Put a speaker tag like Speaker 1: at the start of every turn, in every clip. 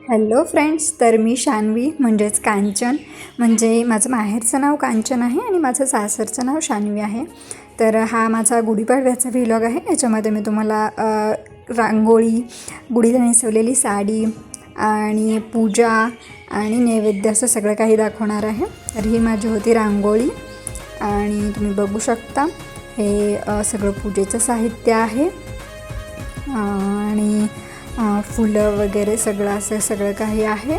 Speaker 1: Hello friends, तर मी शान्वी म्हणजेच कांचन. म्हणजे माझं माहेरचं नाव कांचन आहे आणि माझं सासरचं नाव शान्वी आहे. तर हा माझा गुढीपाडव्याचा व्लॉग आहे. याच्यामध्ये मी तुम्हाला रांगोळी, गुढीला नेसवलेली साडी आणि पूजा आणि नैवेद्य असं सगळं काही दाखवणार आहे. तर ही माझी होती रांगोळी आणि तुम्ही बघू शकता हे सगळं पूजेचं साहित्य आहे आणि फुलं वगैरे सगळं असं सगळं काही आहे.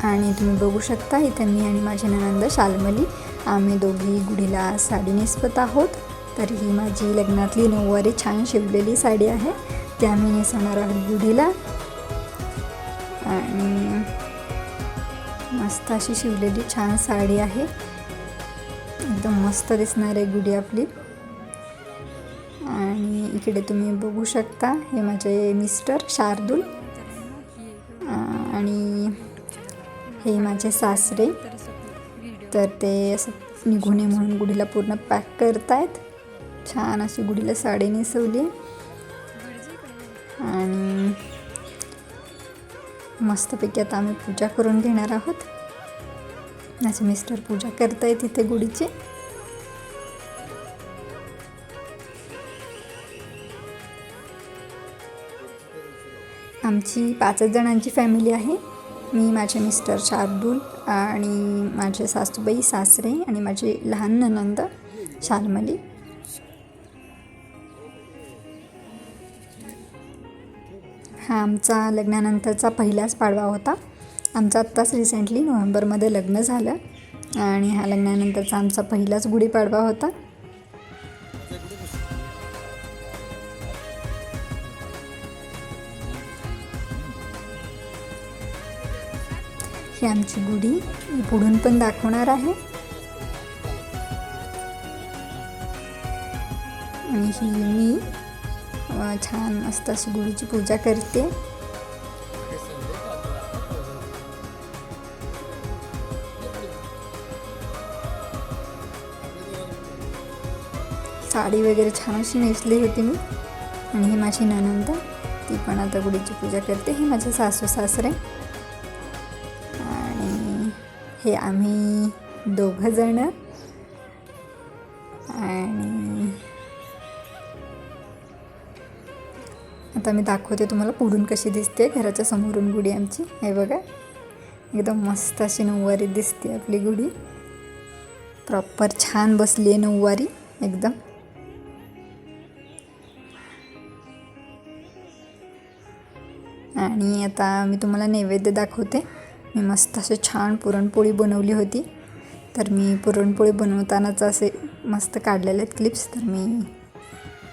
Speaker 1: आणि तुम्ही बघू शकता इथे मी आणि माझी नणंद शाल्मली आम्ही दोघी गुढीला साडी नेसवत आहोत. तर ही माझी लग्नातली नऊवारी छान शिवलेली साडी आहे, ती आम्ही नेसवणार आहोत गुढीला. आणि मस्त अशी शिवलेली छान साडी आहे, एकदम मस्त दिसणार आहे गुढी आपली. आणि इकडे तुम्ही बघू शकता हे माझे मिस्टर शार्दूल आणि हे माझे सासरे. तर ते असं निघू नये म्हणून गुढीला पूर्ण पॅक करतायत. छान अशी गुढीला साडी नेसवली आणि मस्तपैकी आता आम्ही पूजा करून घेणार आहोत. माझे मिस्टर पूजा करतायत तिथे गुढीची. आमची 5 जणांची फॅमिली आहे. मी, माझे मिस्टर शार्दूल आणि माझे सासूबाई, सासरे आणि माझी लहान नणंद शाल्मली. हा आमचा लग्नानंतरचा पहिलाच पाडवा होता. आमचं आत्ताच रिसेंटली नोव्हेंबरमध्ये लग्न झालं आणि हा लग्नानंतरचा आमचा पहिलाच गुढीपाडवा होता. ही आमची गुढी मी पुढून पण दाखवणार आहे. आणि ही मी छान मस्त अशी गुढीची पूजा करते. साडी वगैरे छान अशी नेसली होती मी. आणि ही माझी नणंद, ती पण आता गुढीची पूजा करते. हे माझे सासू सासरे आणि हे आम्ही 2 जण. आणि आता मी दाखवते तुम्हाला पुढून कशी दिसते घराच्या समोरून गुढी आमची. हे बघा, एकदम मस्त अशी नऊवारी दिसते आपली गुढी. प्रॉपर छान बसली आहे नऊवारी एकदम. आणि आता मी तुम्हाला नैवेद्य दाखवते. मी मस्त असे छान पुरणपोळी बनवली होती. तर मी पुरणपोळी बनवतानाच असे मस्त काढलेले आहेत क्लिप्स. तर मी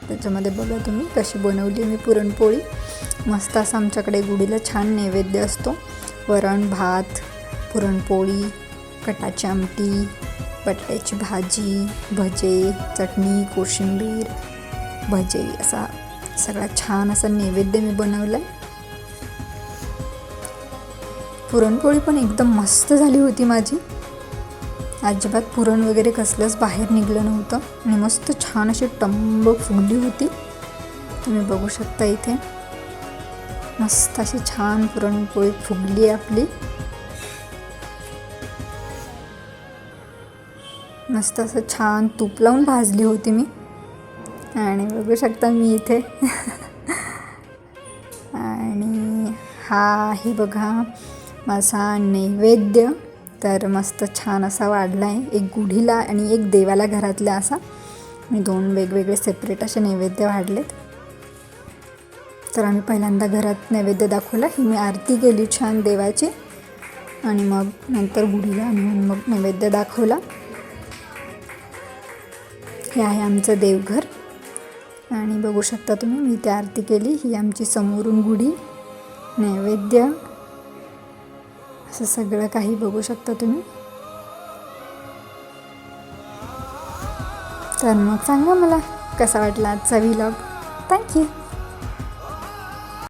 Speaker 1: त्याच्यामध्ये बघा तुम्ही कशी बनवली मी पुरणपोळी. मस्त असं आमच्याकडे गुढीला छान नैवेद्य असतो. वरण भात, पुरणपोळी, कटाची आमटी, बटाट्याची भाजी, भजे, चटणी, कोशिंबीर, भजे, असा सगळा छान असा नैवेद्य मी बनवला. पुरणपोळी पण एकदम मस्त झाली होती माझी. अजिबात पुरण वगैरे कसलंच बाहेर निघलं नव्हतं आणि मस्त छान अशी टंब फुगली होती. तुम्ही बघू शकता इथे मस्त अशी छान पुरणपोळी फुगली आपली. मस्त असं छान तूप लावून भाजली होती मी. आणि बघू शकता मी इथे आणि हा आहे बघा माझा नैवेद्य. तर मस्त छान असा वाढला आहे, एक गुढीला आणि एक देवाला घरातला. असा मी 2 वेगवेगळे सेपरेट असे नैवेद्य वाढलेत. तर आम्ही पहिल्यांदा घरात नैवेद्य दाखवला. ही मी आरती केली छान देवाची आणि मग नंतर गुढीला आणि मग नैवेद्य दाखवला. हे आहे आमचं देवघर आणि बघू शकता तुम्ही मी इथे आरती केली. ही आमची समोरून गुढी, नैवेद्य, असं सगळं काही बघू शकता तुम्ही. तर मग सांगा मला कसा वाटला आजचा व्लॉग. थँक्यू.